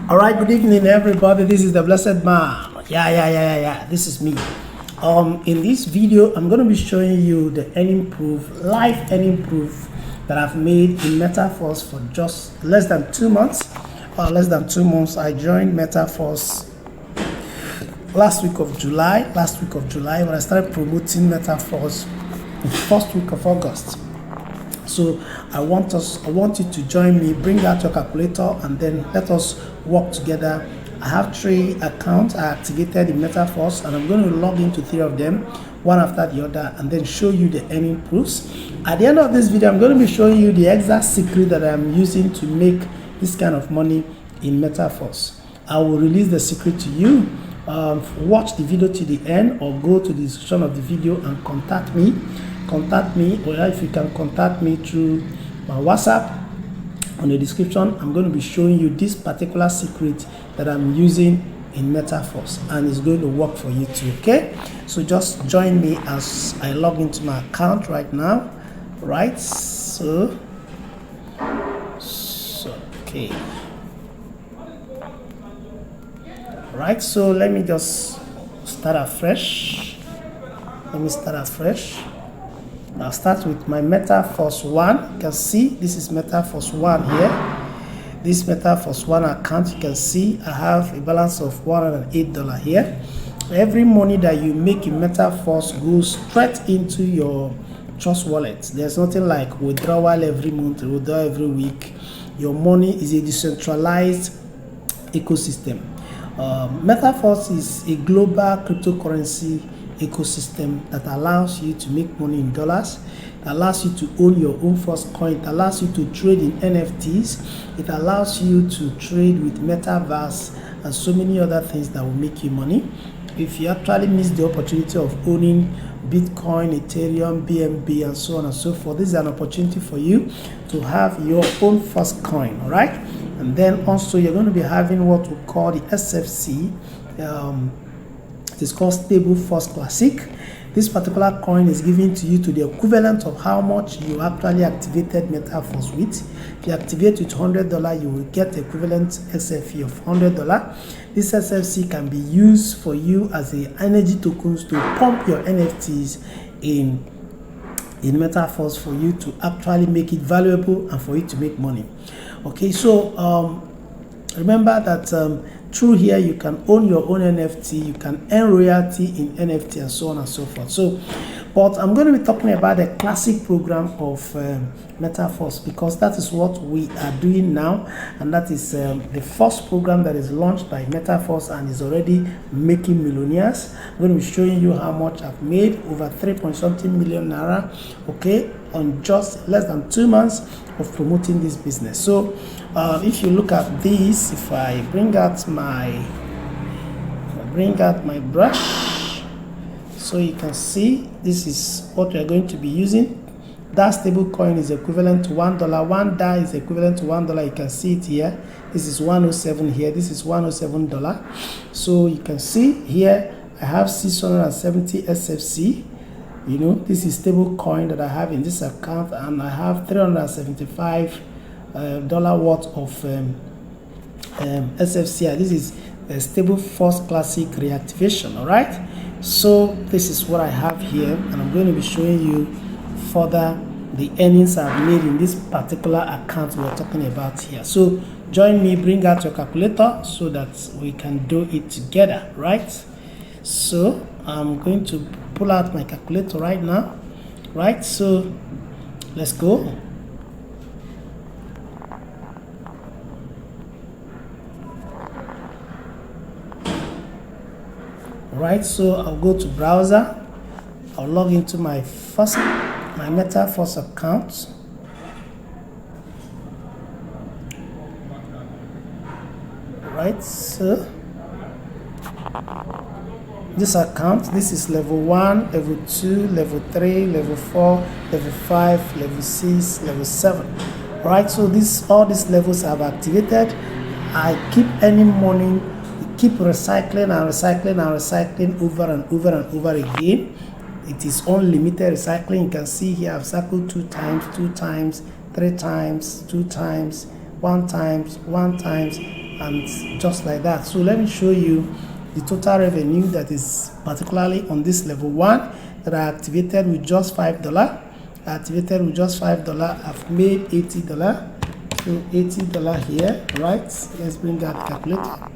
All right, good evening, everybody. This is the Blessed Man. Yeah. This is me. In this video, I'm going to be showing you the earning proof, live earning proof that I've made in Metaforce for just less than 2 months. I joined Metaforce last week of July, when I started promoting Metaforce the first week of August. So I want you to join me, bring out your calculator, and then let us work together. I have 3 accounts I activated in Metaforce, and I'm going to log into 3 of them, one after the other, and then show you the earning proofs. At the end of this video, I'm going to be showing you the exact secret that I'm using to make this kind of money in Metaforce. I will release the secret to you. Watch the video to the end, or go to the description of the video and contact me, or if you can contact me through my WhatsApp on the description. I'm going to be showing you this particular secret that I'm using in Metaforce, and it's going to work for you too. Okay, so just join me as I log into my account right now. Right, so okay. Right, so let me just start afresh. I'll start with my Metaforce 1. You can see this is Metaforce 1 here. This Metaforce 1 account, you can see I have a balance of $108 here. Every money that you make in Metaforce goes straight into your trust wallet. There's nothing like withdrawal every month, withdrawal every week. Your money is a decentralized ecosystem. Metaforce is a global cryptocurrency ecosystem that allows you to make money in dollars. It allows you to own your own first coin. It allows you to trade in NFTs. It allows you to trade with Metaverse and so many other things that will make you money. If you actually miss the opportunity of owning Bitcoin, Ethereum, BNB, and so on and so forth, this is an opportunity for you to have your own first coin. All right, and then also you're going to be having what we call the SFC. It is called Stable Force Classic. This particular coin is given to you to the equivalent of how much you actually activated Metaforce with. If you activate with $100, you will get the equivalent XFE of $100. This SFC can be used for you as a energy tokens to pump your NFTs in Metaforce for you to actually make it valuable and for you to make money. Okay, so remember that through here you can own your own NFT, you can earn royalty in NFT, and so on and so forth. So, but I'm going to be talking about the classic program of Metaforce, because that is what we are doing now, and that is the first program that is launched by Metaforce and is already making millionaires. I'm going to be showing you how much I've made, over 3.something million naira, okay, on just less than 2 months of promoting this business. So if you look at this, if I bring out my brush, so you can see this is what we are going to be using. That stable coin is equivalent to $1. 1 DAI is equivalent to $1. You can see it here. This is 107 here. This is $107. So you can see here I have 670 SFC. You know, this is stable coin that I have in this account, and I have $375 worth of SFC. This is a Stable Force Classic reactivation. All right, so this is what I have here, and I'm going to be showing you further the earnings I've made in this particular account we're talking about here. So join me, bring out your calculator so that we can do it together. Right, so I'm going to pull out my calculator right now. Right, so let's go. Right, so I'll go to browser. I'll log into my Metaforce account. Right, so this account, this is level 1, level 2, level 3, level 4, level 5, level 6, level 7. Right, so all these levels I've activated. I keep earning money, keep recycling over and over again. It is unlimited recycling. You can see here I've cycled 2 times, 2 times, 3 times, 2 times, 1 times, and just like that. So let me show you the total revenue that is particularly on this level 1 that I activated with just $5. Activated with just $5. I've made $80. So $80 here, right? Let's bring that calculator.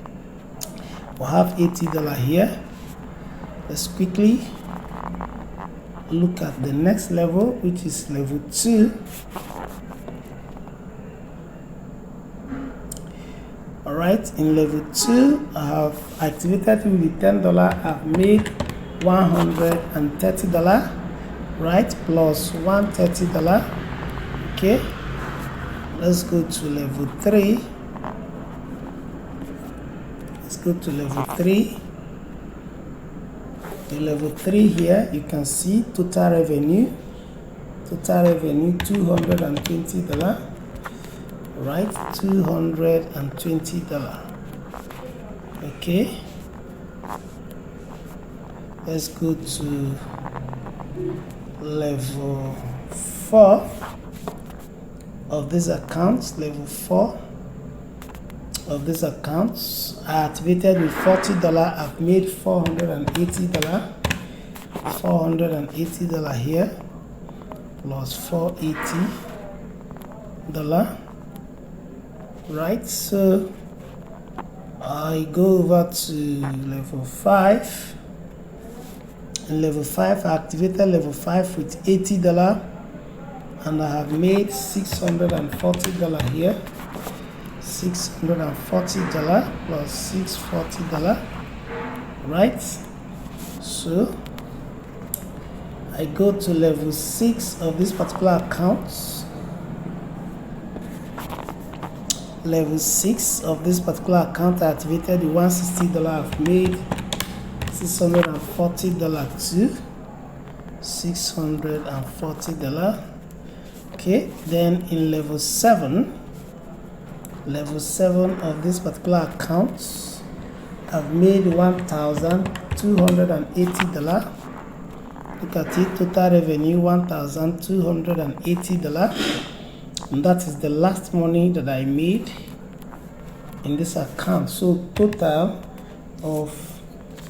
We'll have $80 here. Let's quickly look at the next level, which is level 2. Alright, in level 2, I have activated with $10. I've made $130, right? Plus $130. Okay, let's go to level 3. Let's go to level 3. In level 3 here, you can see total revenue $220. Right, $220. Okay, let's go to level 4 of these accounts. Level 4 of these accounts, I activated with $40. I've made $480. $480 here plus $480. Right, so I go over to level 5. In level 5, I activated level 5 with $80, and I have made $640 here. $640 plus $640. Right, so I go to level 6 of this particular account. Level 6 of this particular account, I activated the $160. I've made $640 too. $640. Okay, then in level 7 of this particular account, I've made $1,280. Look at it, total revenue $1,280. And that is the last money that I made in this account. So total of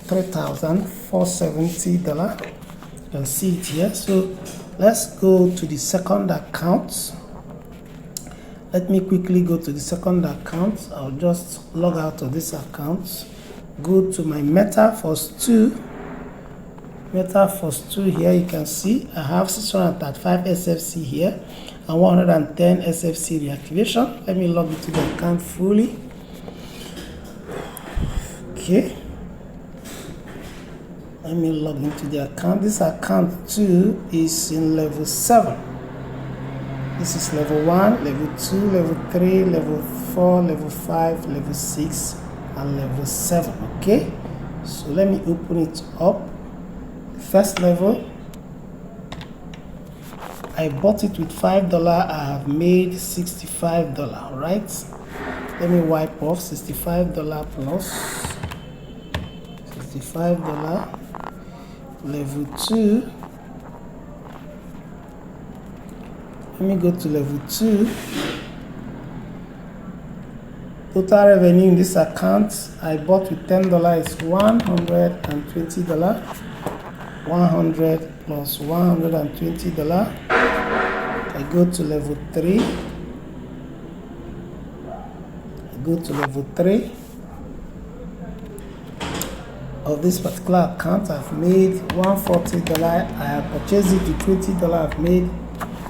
$3,470. You can see it here. So let's go to the second account. Let me quickly go to the second account. I'll just log out of this account. Go to my Metaforce 2. Metaforce 2 here, you can see I have 635 SFC here and 110 SFC reactivation. Let me log into the account fully. Okay, let me log into the account. This account 2 is in level 7. This is level 1, level 2, level 3, level 4, level 5, level 6, and level 7. Okay, so let me open it up. First level, I bought it with $5. I have made $65. Right, let me wipe off $65 plus $65. Level 2, let me go to level 2. Total revenue in this account, I bought with $10 is $120. 100 plus $120. I go to level 3. Of this particular account, I've made $140. I have purchased it with $20. I've made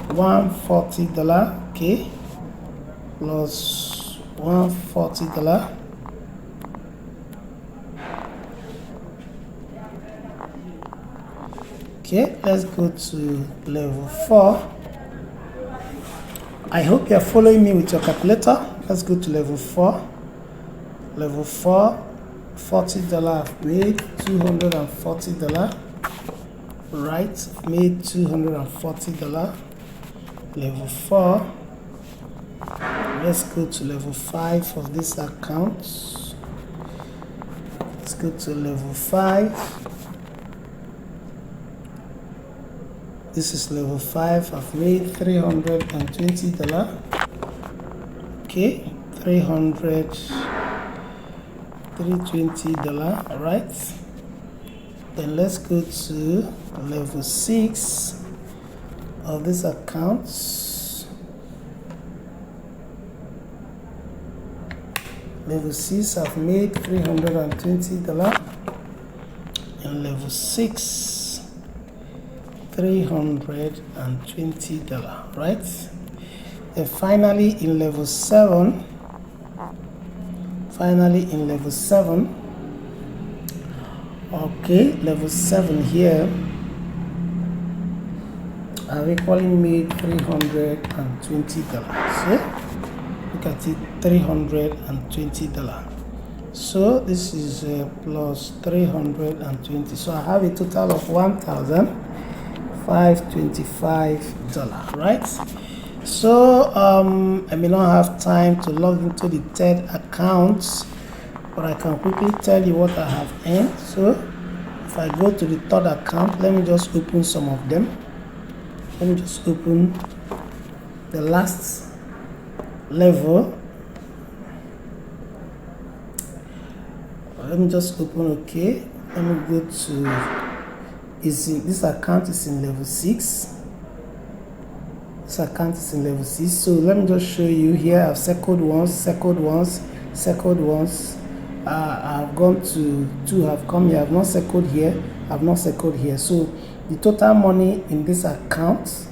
$140. Okay, plus $140. Okay, let's go to level 4. I hope you're following me with your calculator. Let's go to level 4. Level 4, $40 I've made, $240. Right, made $240. Level 4. Let's go to level 5 of this account. Let's go to level 5. This is level 5. I've made $320. Okay, $320. $320. All right, then let's go to level 6 of this account. Level 6, I've made $320. In level 6, $320, right? And finally in level 7, okay, level 7 here, I've equally made $320. See? Look at it, $320. So this is plus 320. So I have a total of $1,525, right? So I may not have time to log into the third account, but I can quickly tell you what I have earned. So if I go to the third account, let me just open some of them. Let me just open the last level. Let me just open. Okay, let me go to this account is in level 6. This account is in level 6. So let me just show you here. I've circled once. I've gone to 2. I've come here. I've not circled here. So the total money in this account,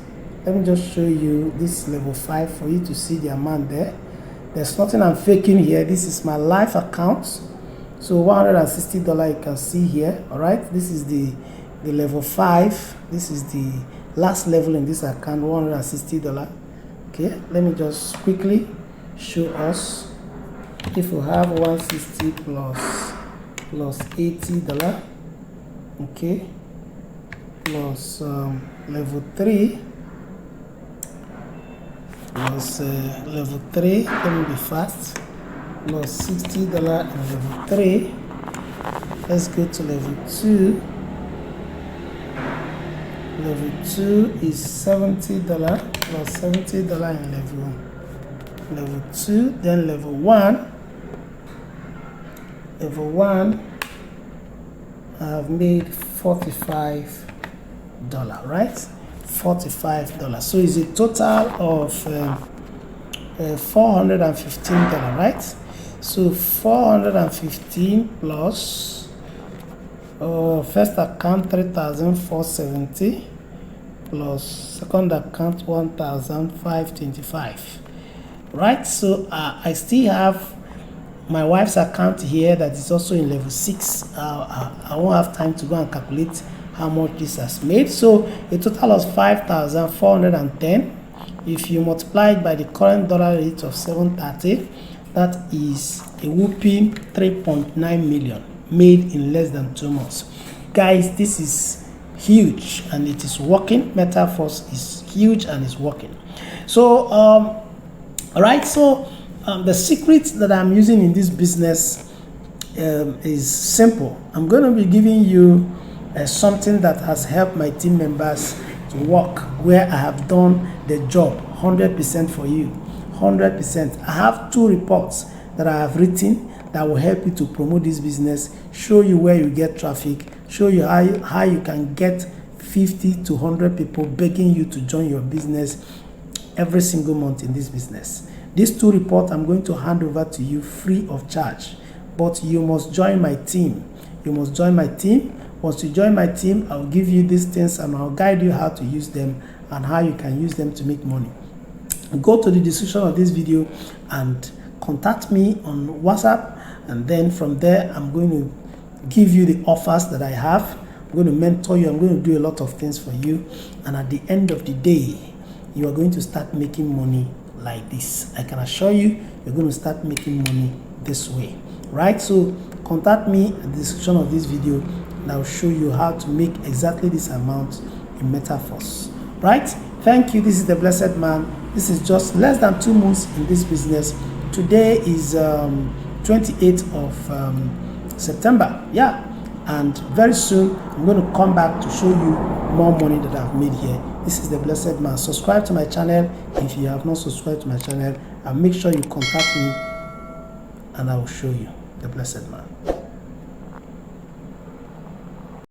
let me just show you this level 5 for you to see the amount there. There's nothing I'm faking here. This is my live account. So $160 you can see here. All right, this is the level 5. This is the last level in this account, $160. Okay, let me just quickly show us. If we have 160 plus $80, okay, plus level 3 plus level 3, let me be fast, plus $60 in level 3. Let's go to level 2. Level 2 is $70 plus $70 in level 2. Then level 1. Level 1, I have made $45, right? $45. So it's a total of $415, right? So 415 plus first account 3,470 plus second account 1,525, right? So I still have my wife's account here that is also in level 6. I won't have time to go and calculate how much this has made. So a total of 5,410. If you multiply it by the current dollar rate of 730, that is a whooping 3.9 million made in less than 2 months. Guys, this is huge and it is working. Metaforce is huge and is working. So all right, so the secret that I'm using in this business is simple. I'm going to be giving you something that has helped my team members to work, where I have done the job 100% for you. 100%. I have 2 reports that I have written that will help you to promote this business, show you where you get traffic, show you how you can get 50 to 100 people begging you to join your business every single month in this business. These 2 reports I'm going to hand over to you free of charge, but you must join my team. You must join my team. Once you join my team, I'll give you these things and I'll guide you how to use them and how you can use them to make money. Go to the description of this video and contact me on WhatsApp, and then from there I'm going to give you the offers that I have. I'm going to mentor you. I'm going to do a lot of things for you, and at the end of the day you are going to start making money like this. I can assure you, you're going to start making money this way, right? So contact me at the description of this video and I'll show you how to make exactly this amount in Metaforce, right? Thank you. This is the Blessed Man. This is just less than 2 months in this business. Today is 28th of September. Yeah, and very soon I'm going to come back to show you more money that I've made here. This is the Blessed Man. Subscribe to my channel if you have not subscribed to my channel, and make sure you contact me and I will show you. the blessed man.